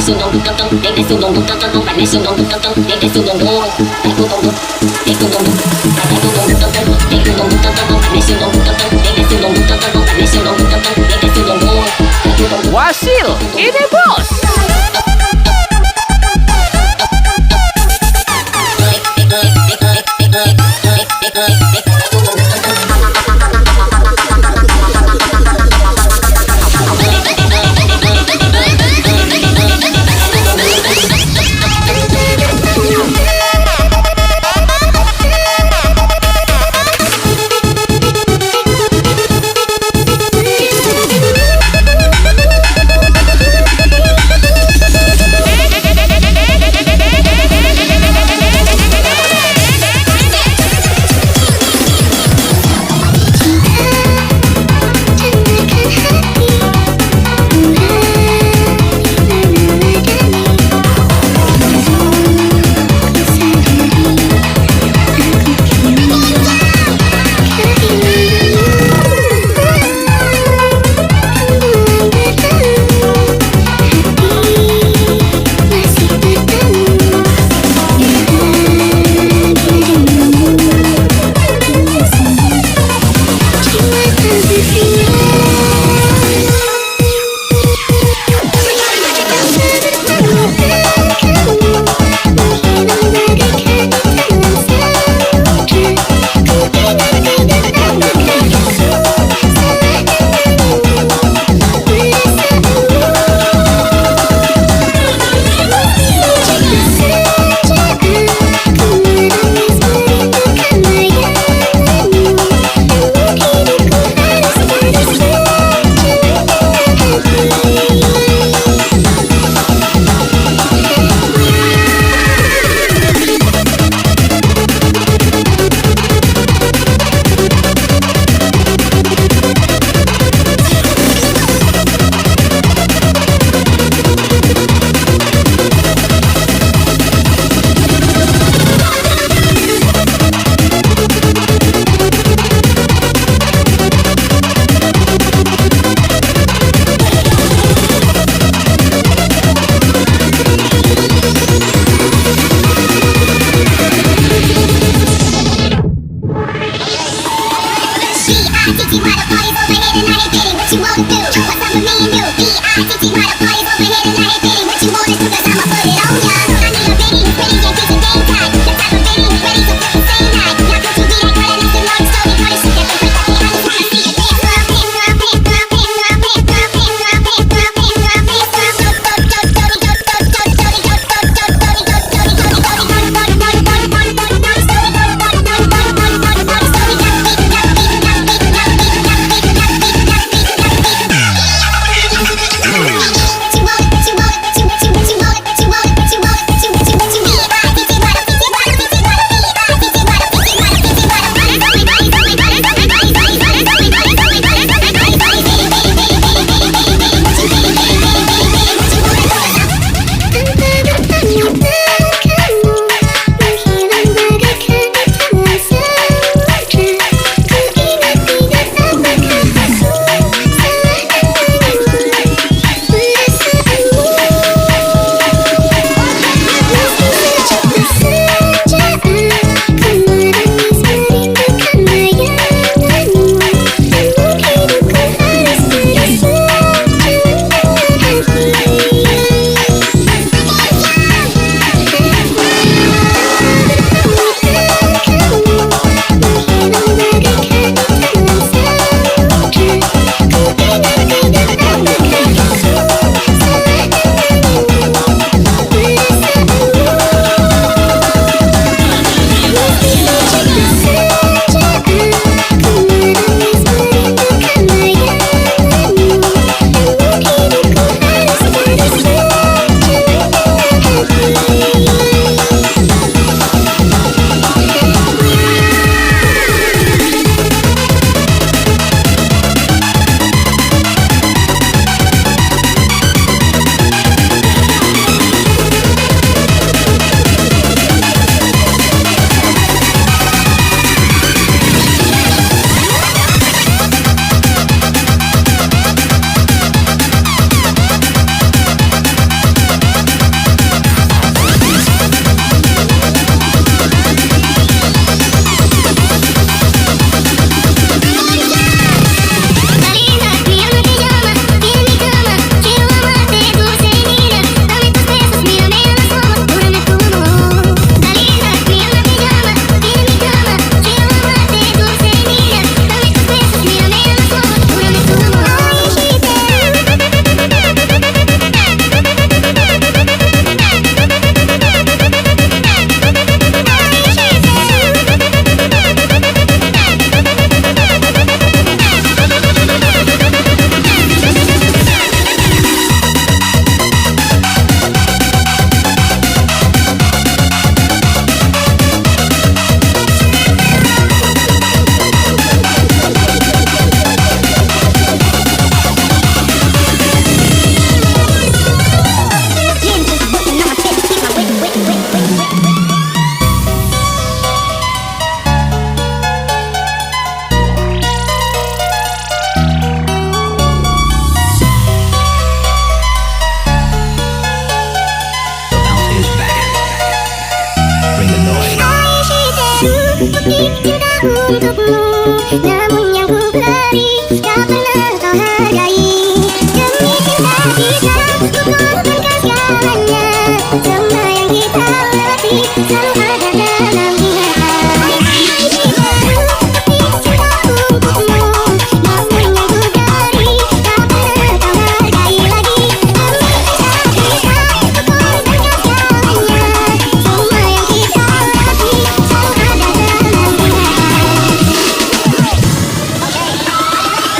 desce o bumbum, vem desce o bumbum, vai desce o bumbum, vem desce o bumbum, vai com o bumbum, vem com o bumbum, vai com o bumbum, vem com o bumbum, vai desce o bumbum, vem desce o bumbum, vai desce o bumbum, vem desce o bumbum, vai com o bumbum. Wasil, ini bos. untukmu, namun yang ku beri tak pernah kau hargai. Demi cinta kita, ku korbankan segalanya. Semua yang kita latih selalu ada dalam ingatan. Cinta untukmu, namun yang ku beri tak pernah kau hargai lagi. Demi cinta kita, ku korbankan segalanya. Semua yang kita latih selalu ada dalam ingatan.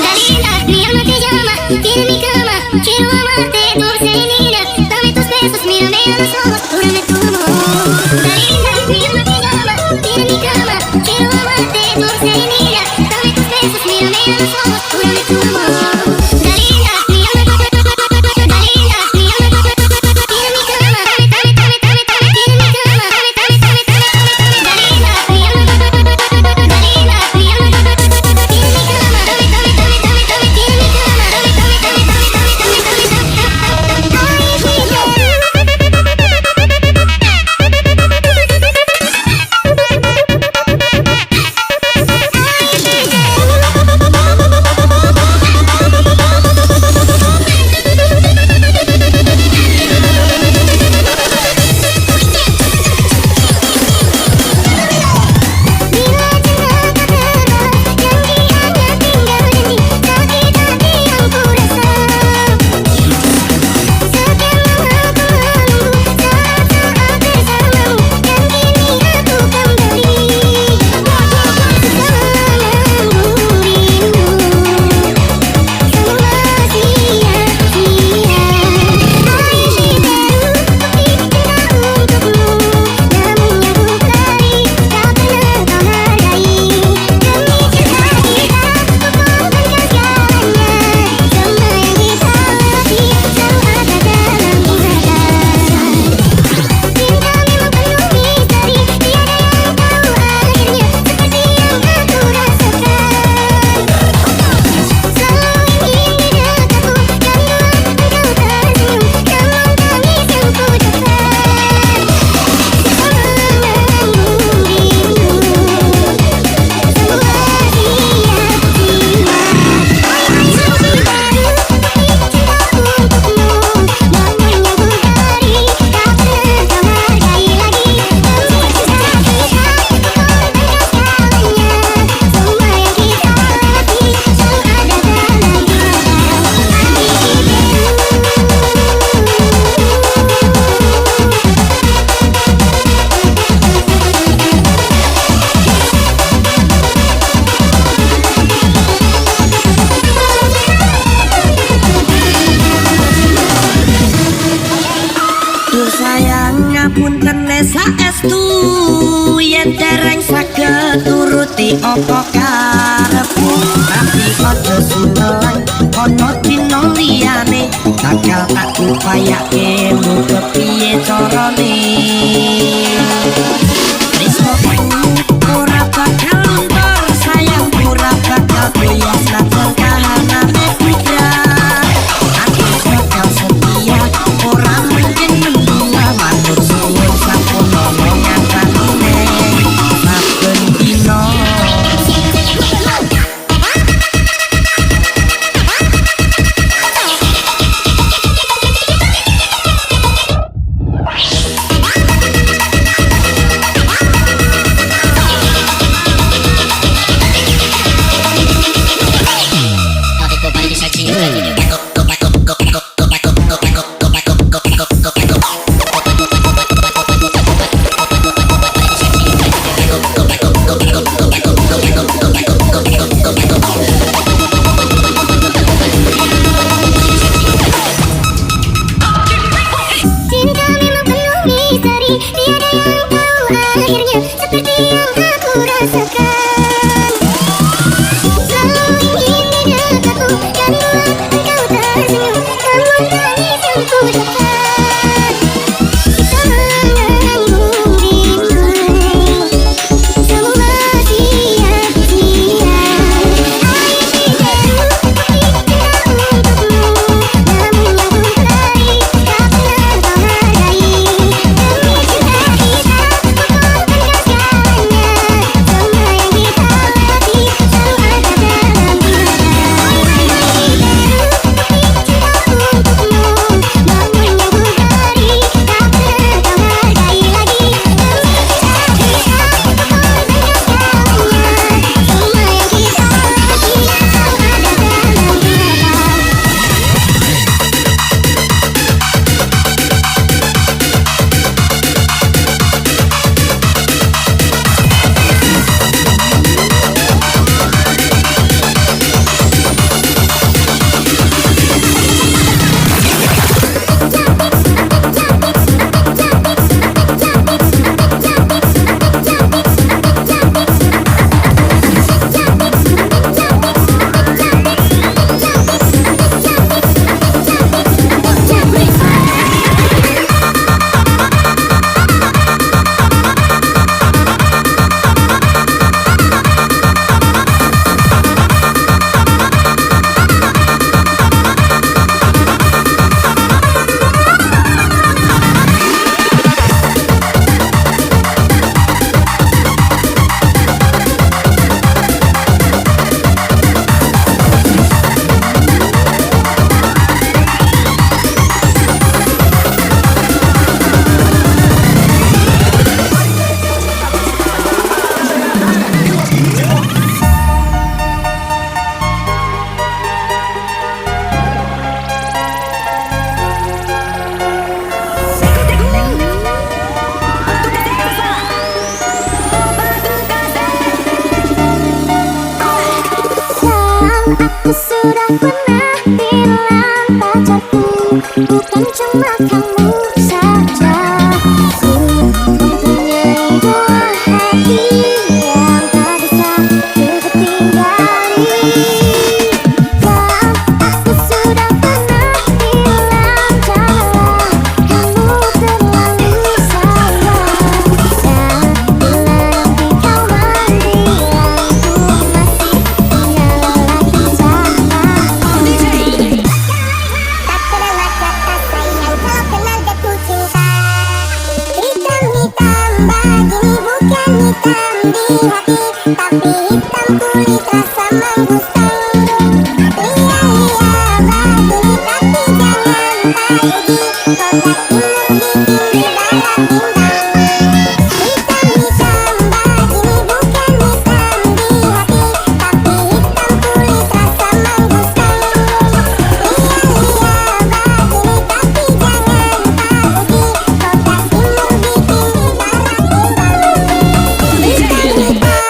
Dalila, mi alma te llama, tiene mi cama, quiero amarte, dulce y niña. Dame tus besos, mírame a los ojos, júrame tu amor. Dalila, mi alma te llama, tiene mi cama, quiero amarte, dulce y niña. Dame tus besos, mírame a los ojos, júrame tu amor. Dalila, mi alma, Dalila, mi alma, tiene mi cama, tiene mi cama, Dalila, mi alma, Dalila, mi alma, tiene mi cama, saestu yen dereng saged turuti apa karepmu, tapi aja sumelang ana dina liyane bakal tak upayake mbok kepiye carane. Tresnoku ora bakal luntur, sayang ora bakal bias lan kahanane putra. Aku bakal setia ora mungkin menduga matur suwun sampun nolongan tanine saben dina. Cinta memang penuh misteri, tiada yang tahu akhirnya seperti yang aku rasakan. Selalu ingin di dekatku dan buat engkau tersenyum, namun tangis yang ku dapat. Kita menanggung rindu, semua sia-sia. Air biru, cinta untukmu, namun yang ku beri tak pernah kau hargai. Demi cinta kita, ku korbankan segalanya. pernah bilang pacarku, bukan cuma kamu saja. Ku mempunyai dua hati yang tak bisa ku tinggali. Dan aku sudah pernah bilang janganlah kamu terlalu sayang. Dan bila nanti kau bilang ku masih punya lelaki jahat. Tak pernah kata sayang kalau kenal jatuh cinta. Hitam-hitam begini bukan hitam di hati, tapi hitam kulit rasa menggusang. Lia-lia begini tapi jangan pergi, kontak timur bikin di dalam bintang. Hitam-hitam begini bukan hitam di hati, tapi hitam kulit rasa menggusang. Lia-lia begini tapi jangan pergi, kontak timur bikin di dalam bintang.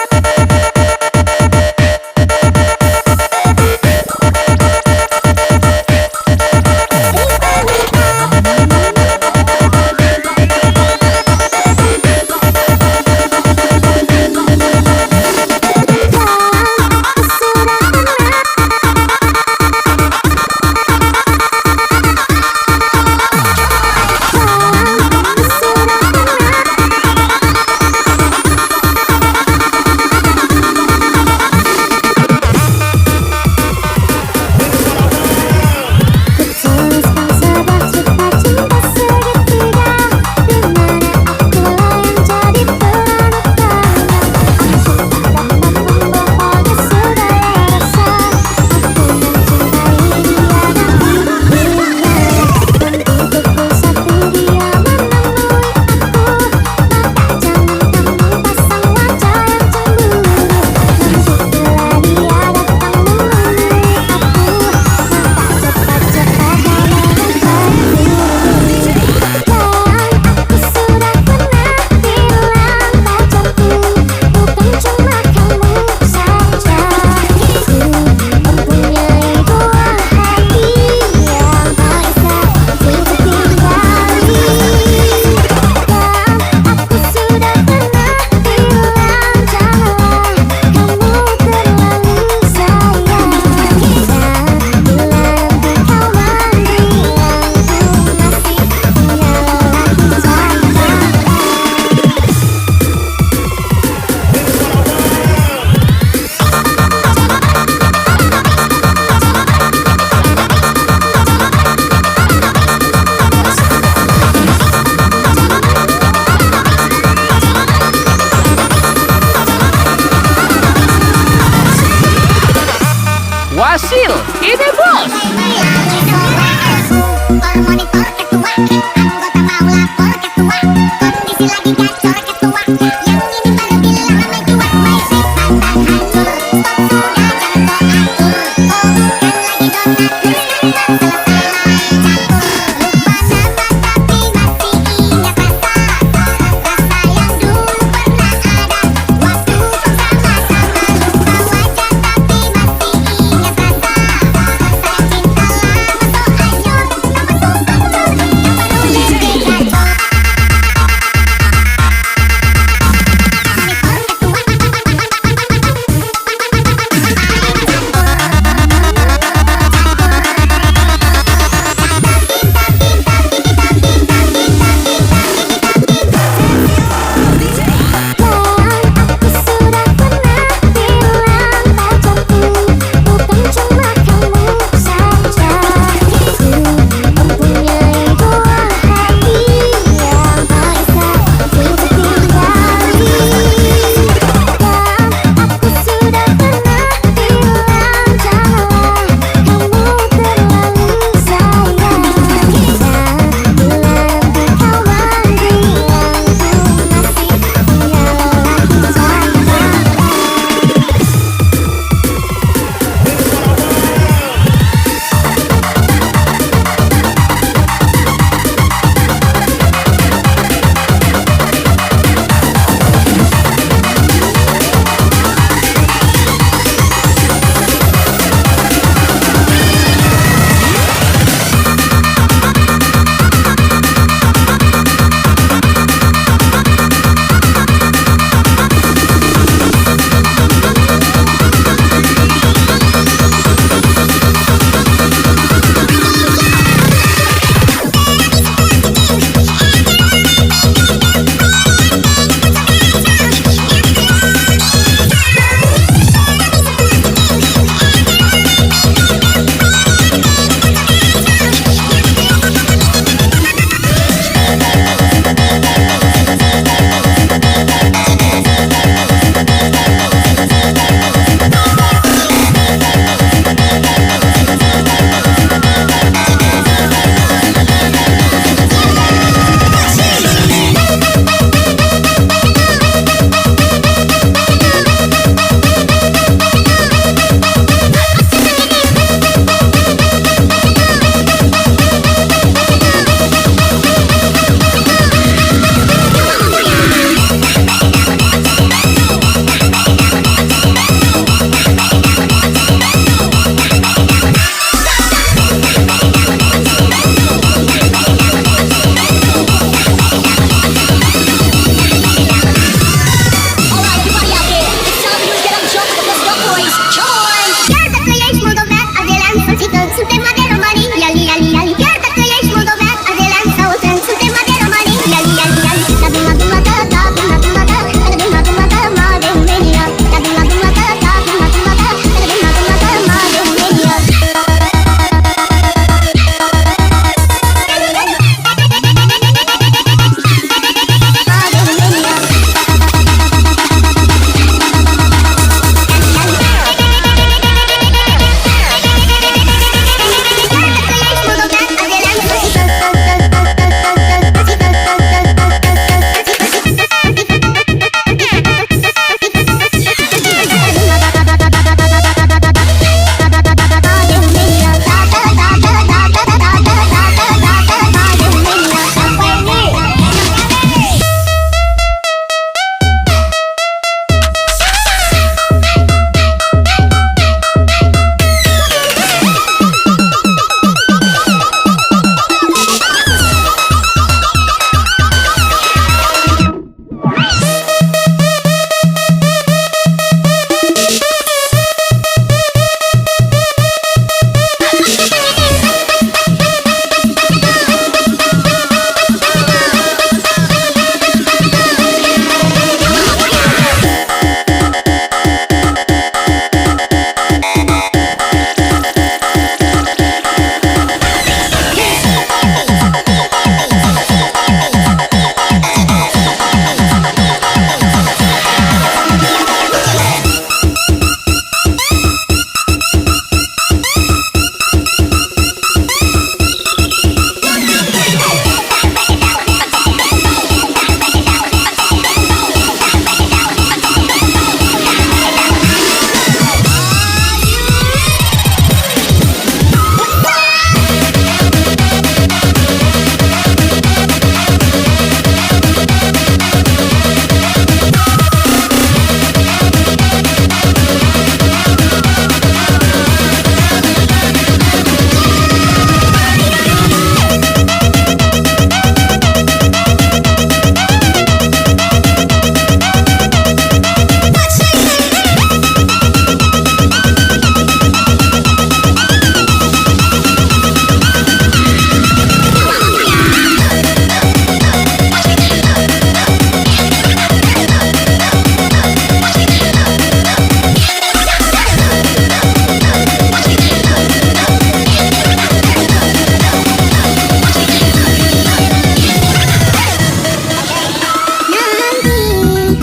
Wasil, ini bos. Monitor ketua, anggota mau lapor ketua, kondisi lagi gacor ketua, yang ini baru bilang ramai tua, main pantang hancur, stop sudah jangan kau atur, oh bukan lagi donatur, skandal selesai main catur, lupa nama tapi masih ingat rasa, rasa yang dulu pernah ada, waktu bersama-sama, lupa wajah tapi masih ingat rasa, saya cinta lama so anyur, nomor suku yang baru jadi kacau.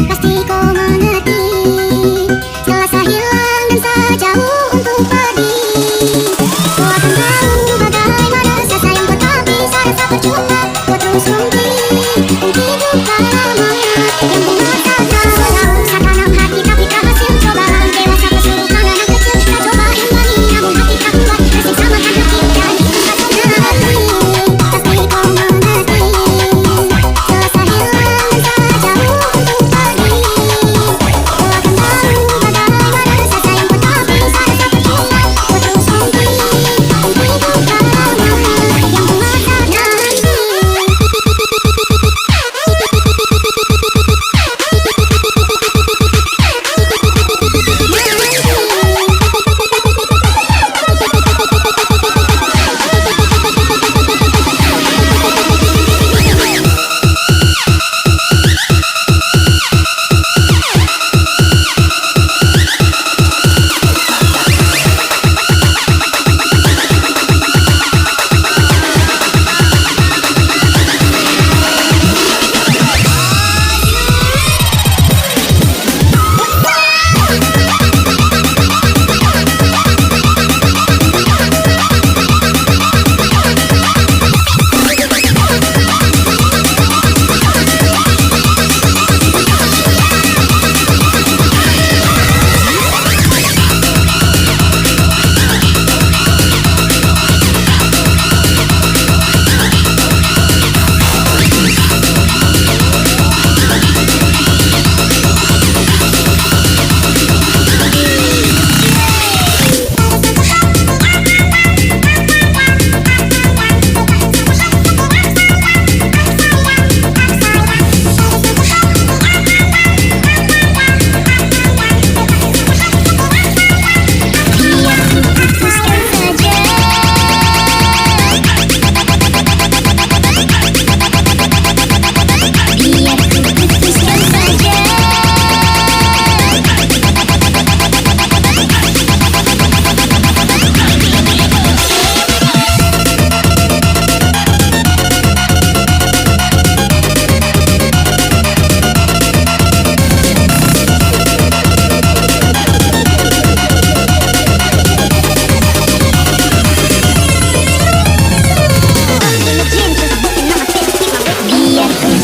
pasti kau mengerti. Selasa hilang dan sejauh untuk pergi, kau akan tahu bagaimana rasa sayang tetapi saya rasa percuma. Kau terus mungkin bukan lama yang mengatakan selalu satanam hati tapi tak hasil coba. Dewasa kesurupan anak kecil kita coba kembali, namun hati tak kuat tersiksa makan hati dan kita mengerti. Pasti kau mengerti. Selasa hilang dan sejauh untuk pergi, kau akan tahu bagaimana rasa sayang tetapi saya rasa percuma. Kau terus mungkin bukan lama yang mengatakan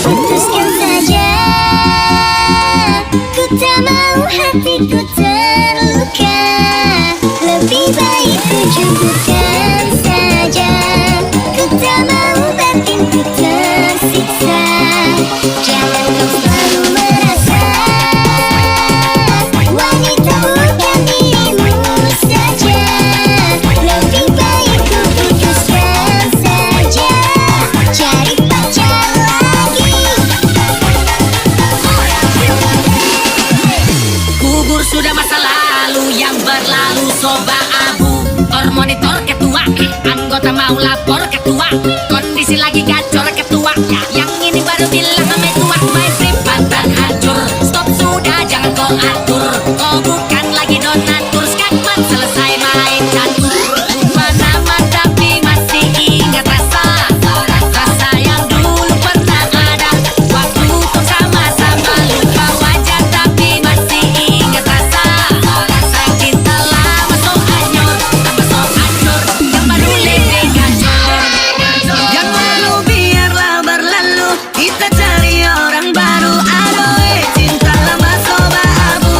putuskan saja. Ku tak mau hatiku terluka, lebih baik ku cukupkan saja. Ku tak mau batinku tersiksa, jangan kau selalu merasa wanita bukan dirimu saja. Lebih baik ku putuskan saja, cari pacar lagi. Kubur sudah masa lalu yang berlalu, soba abu. Monitor ketua, anggota mau lapor ketua. Kondisi lagi gacor ketua, yang ini baru bilang ame tua. My trip pantan hancur, stop sudah jangan kau atur. Kau bukan lagi donatur, skakmat selesai main catur. Mana tapi masih ingat rasa yang dulu pernah ada. Waktu kau sama-sama lupa wajah tapi masih ingat rasa cinta lama so hanyur, tambah so hancur, yang baru lebih gacor. Yang lalu biarlah berlalu, kita cari orang baru. Aduh, cinta lama soba abu.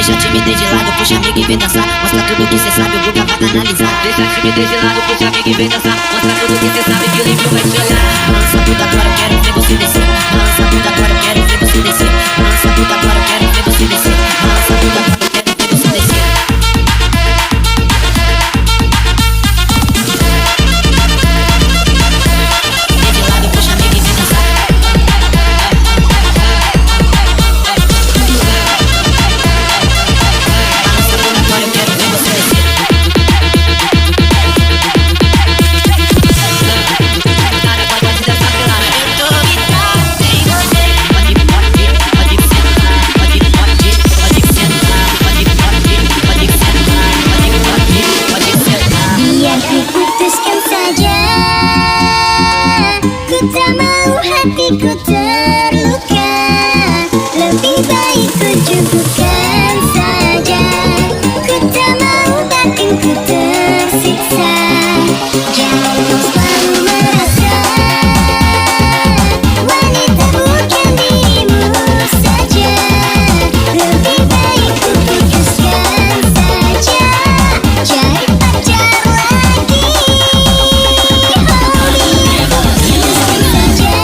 Deixa a timidez de lado, puxa amigo e vem dançar. Mostra tudo que cê sabe, o Guga vai analisar. Deixa a timidez de lado, puxa amigo e vem dançar. Mostra tudo que cê sabe, que o review vai te olhar. Balança tudo agora, eu quero ver você descer. Balança tudo agora, eu quero ver você descer. Balança tudo agora, eu quero ver você descer. Balança tudo agora, eu quero ver você descer. Biar kuputuskan saja, ku tak mau hatiku terluka. Lebih baik ku cukupkan saja, ku tak mau batinku tersiksa. Jangan kau selalu merasa wanita bukan dirimu saja. Lebih baik ku putuskan saja, cari pacar lagi. Putuskan saja.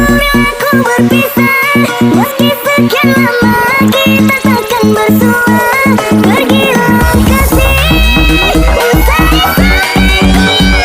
aku berpisah. Meski sekian lama kita takkan bersua. Pergilah kasih, usai sampai nanti.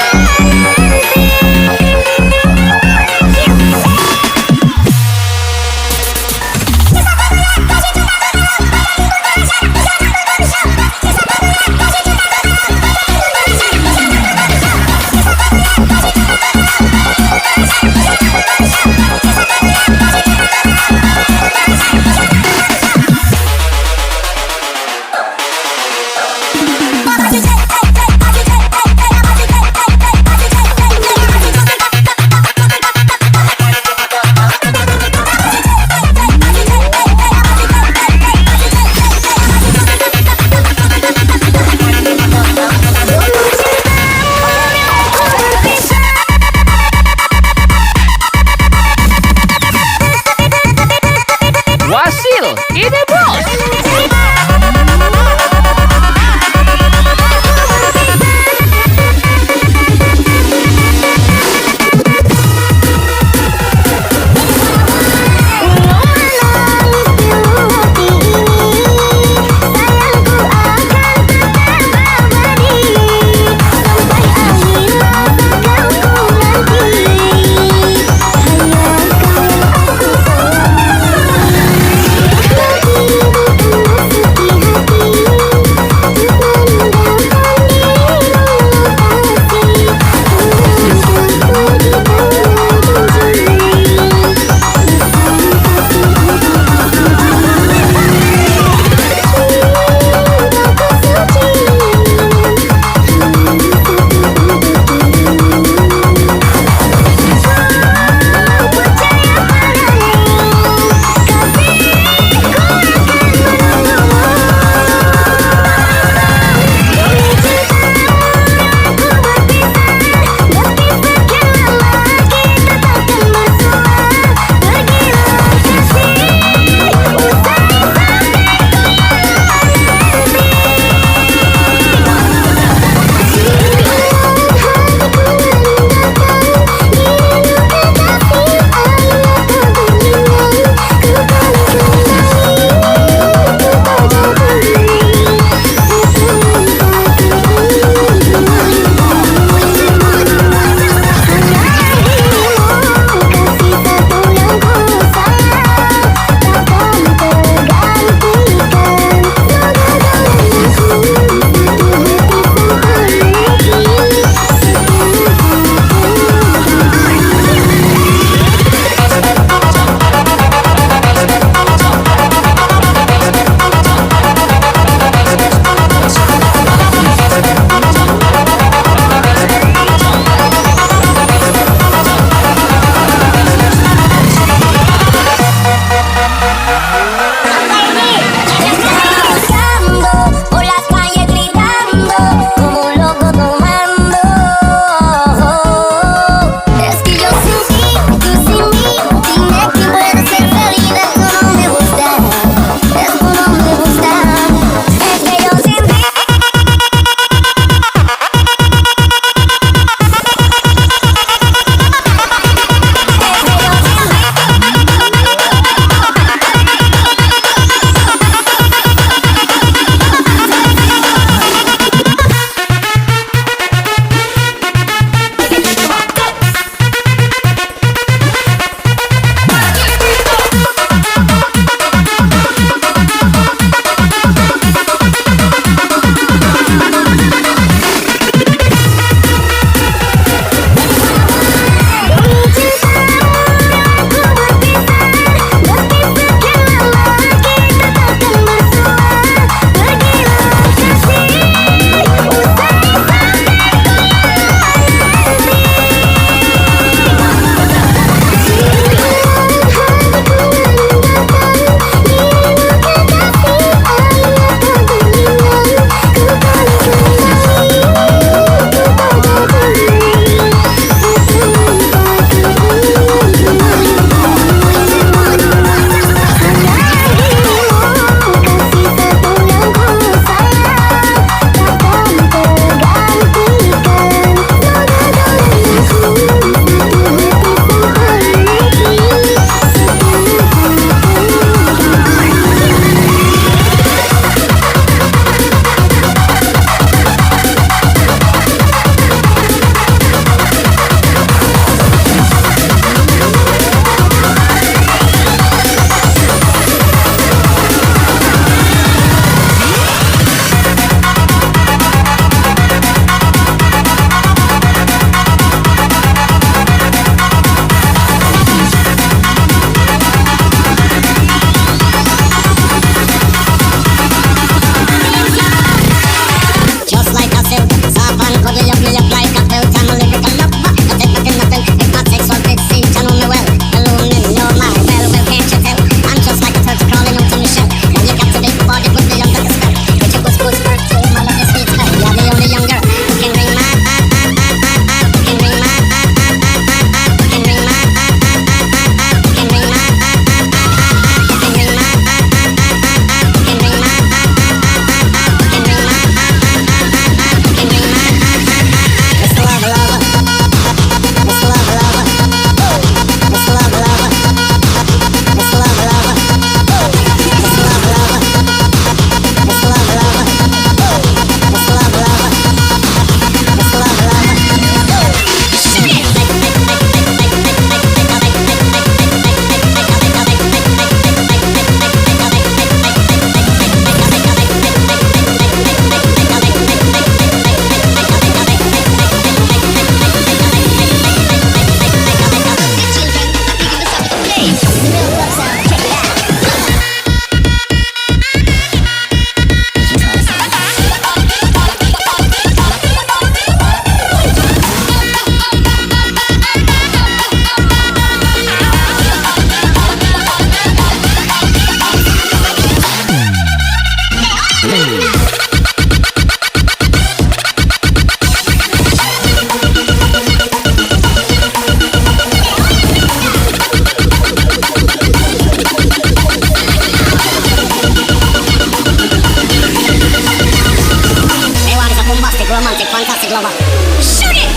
romantic, fantastic lover. Shoot it!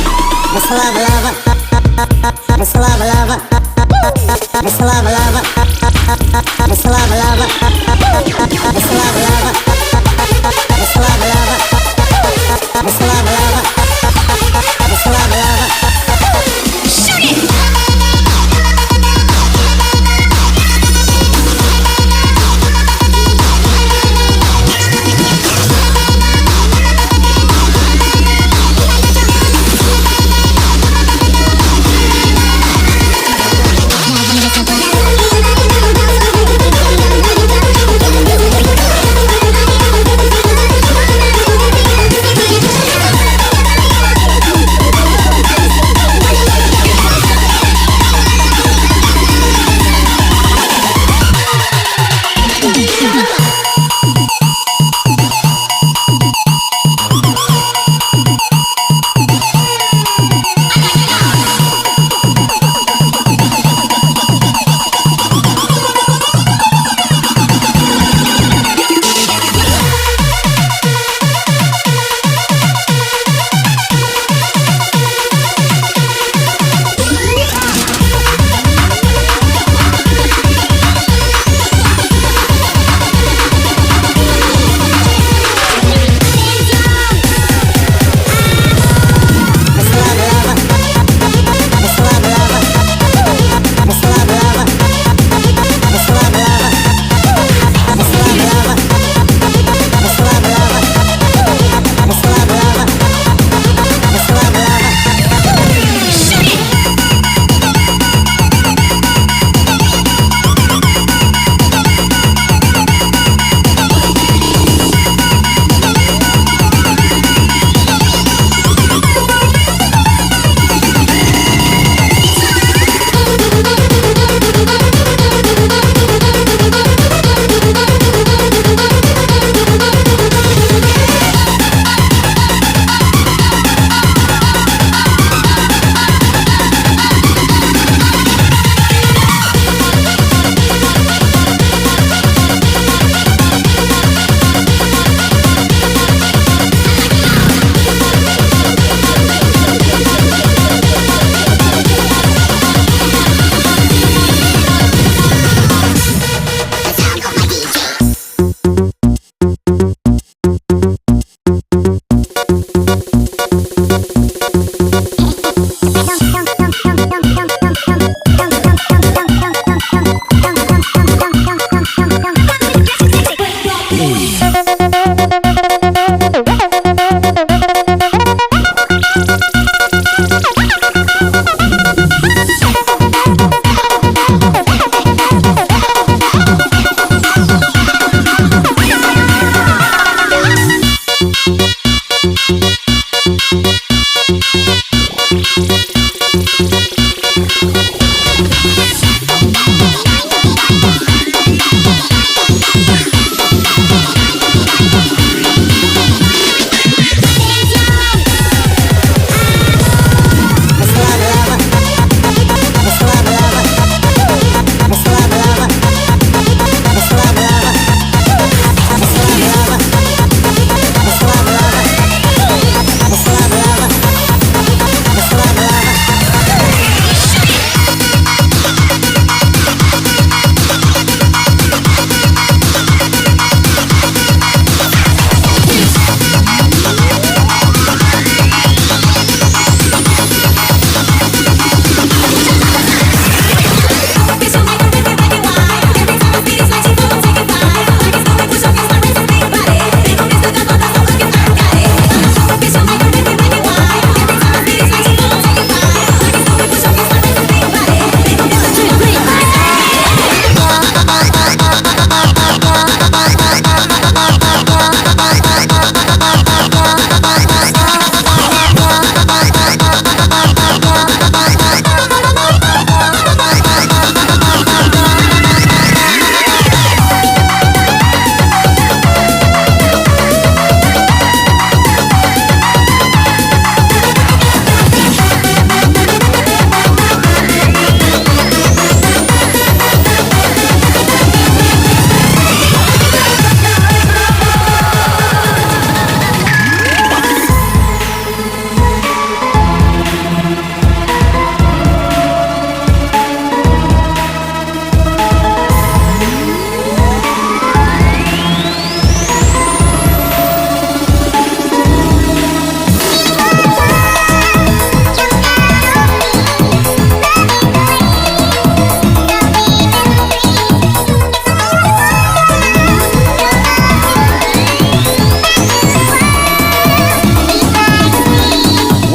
Mr. Lover Lover, Mr. Lover Lover, Mr. Lover Lover, Mr. Lover Lover, Mr. Lover Lover, Mr. Lover Lover, Mr. Lover Lover, Mr. Lover Lover. Shoot it!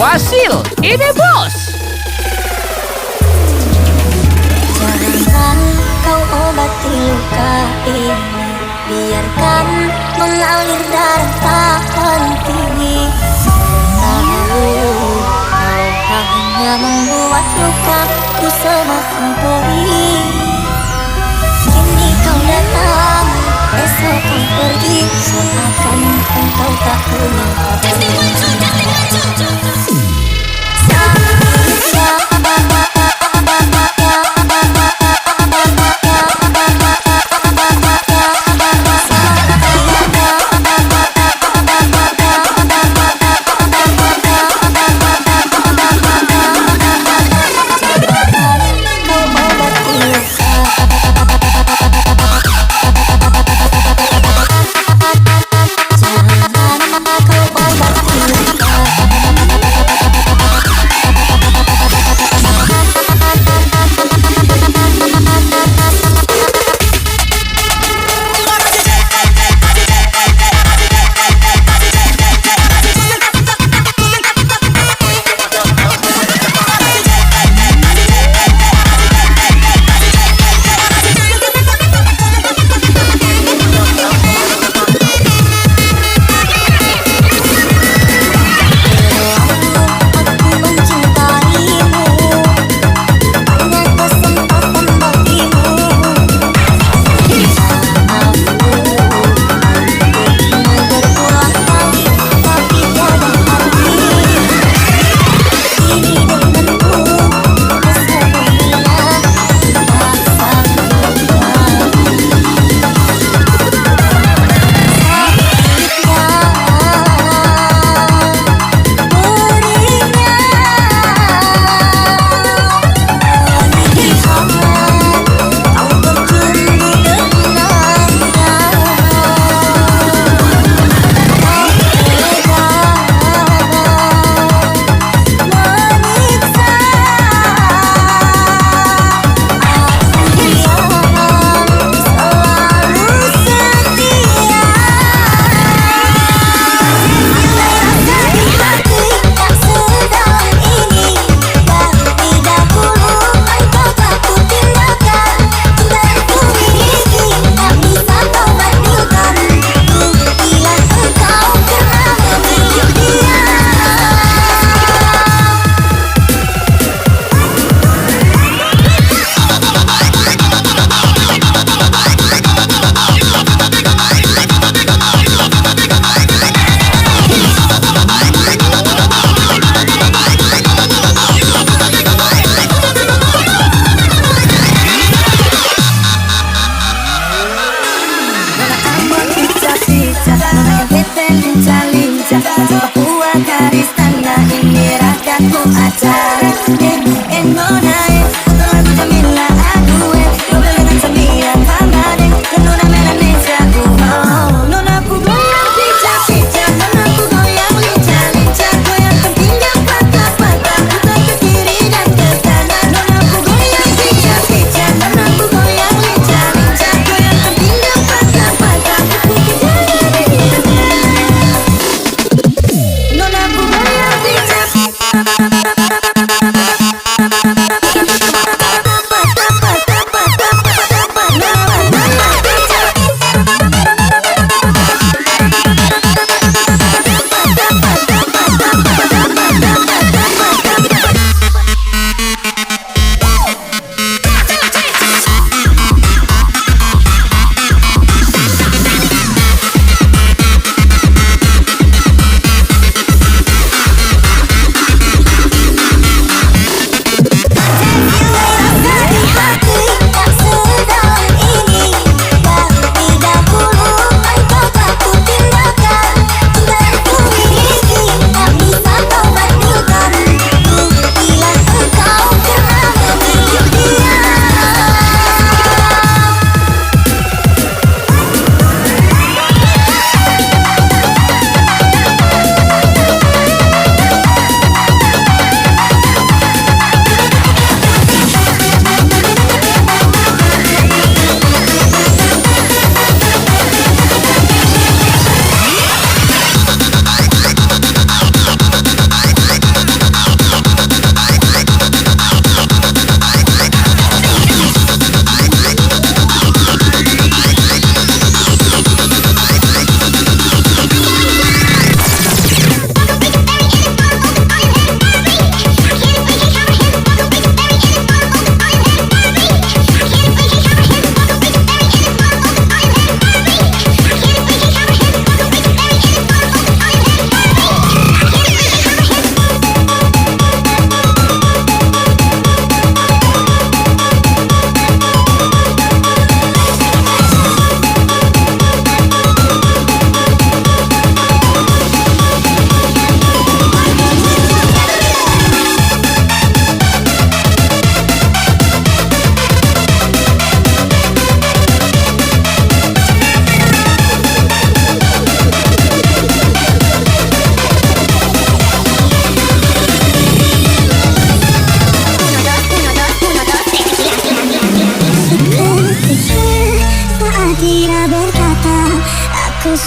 Wasil, ini bos. Jangan kau obati luka ini, biarkan mengalir darah tak henti. Tahu kau hanya membuat lukaku semakin perih. Kini kau datang, esok kau pergi, seakan engkau tak punya hati.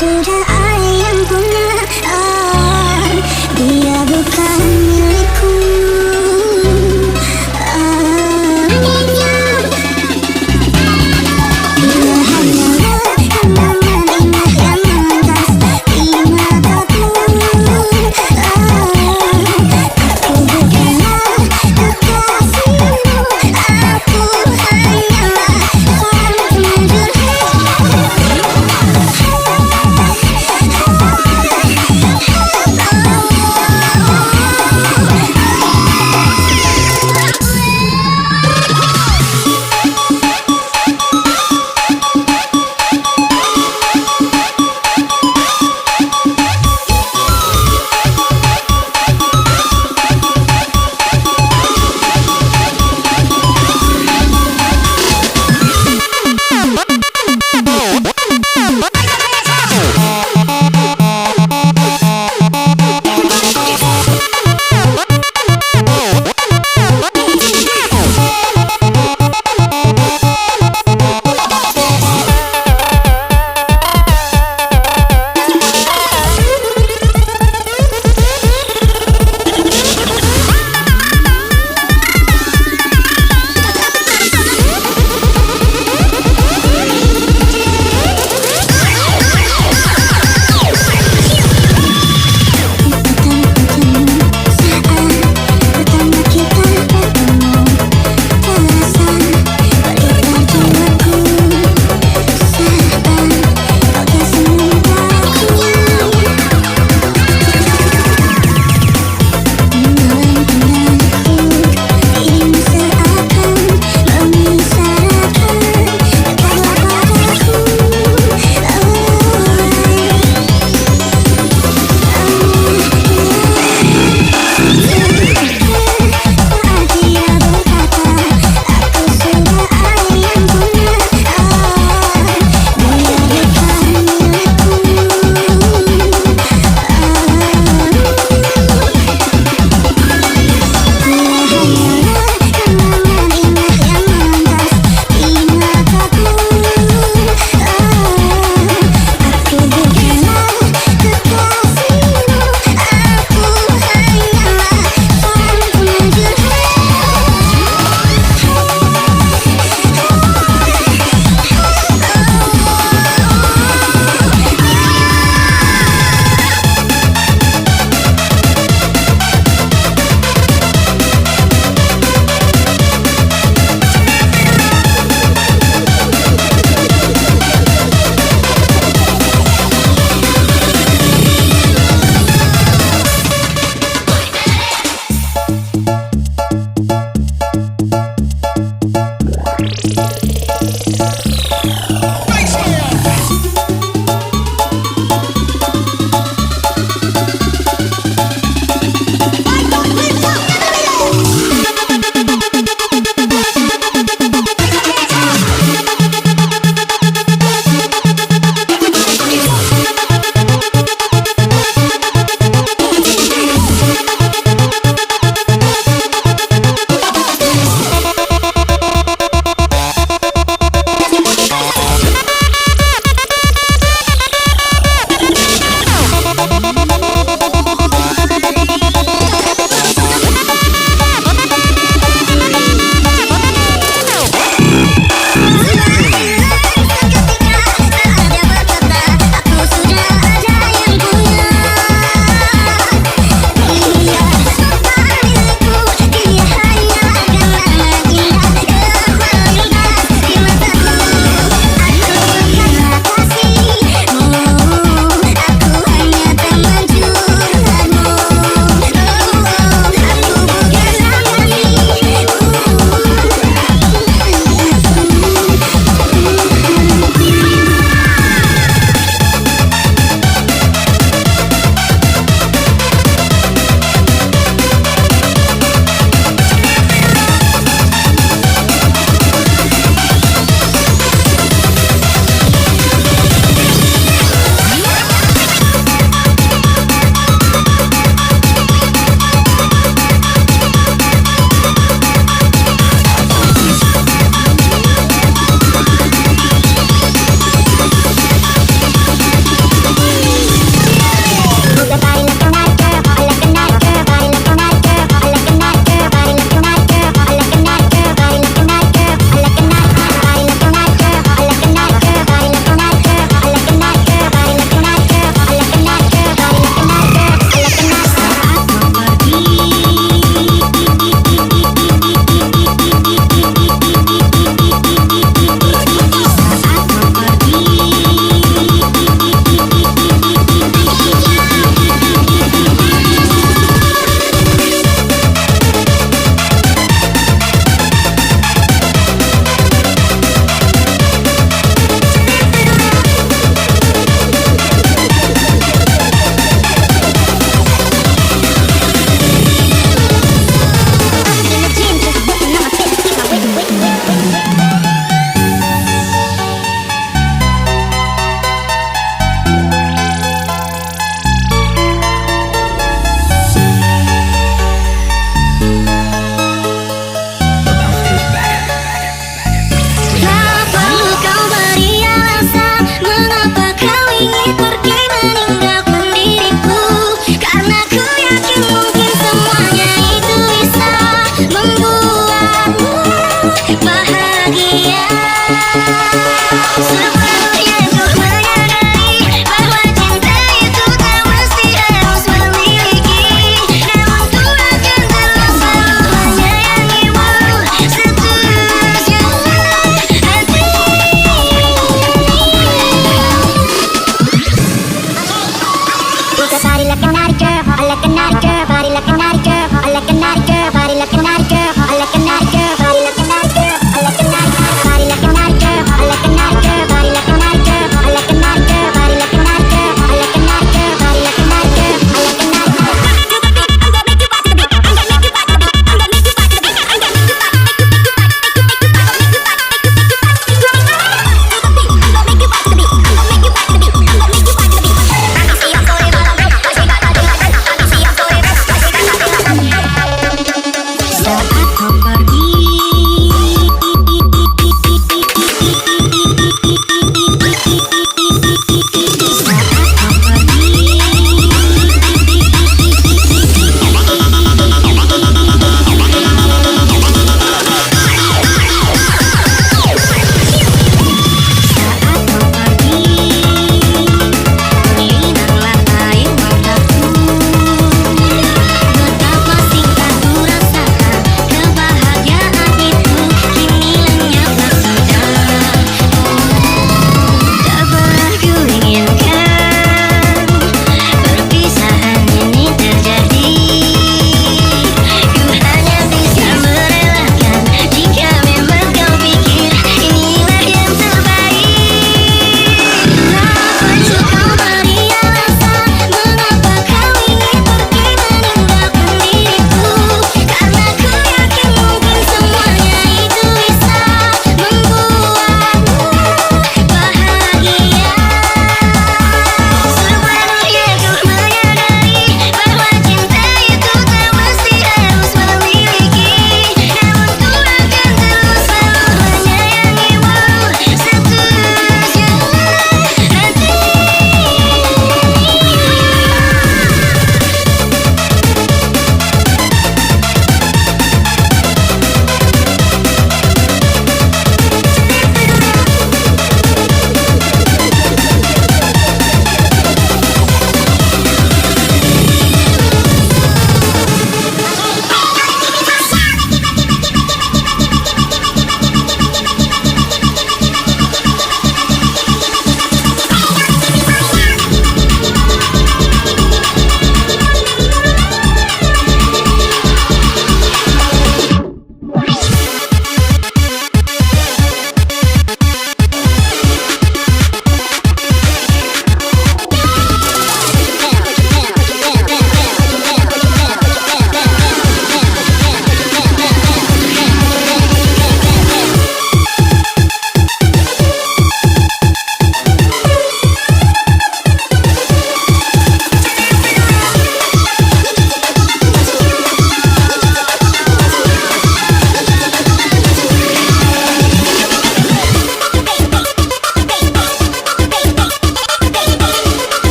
Sudah ada yang punya, dia bukan milikku. Dia hanyalah kenangan indah yang melintas di mataku. Aku bukanlah kekasihmu, aku hanyalah seorang penjuru. semuanya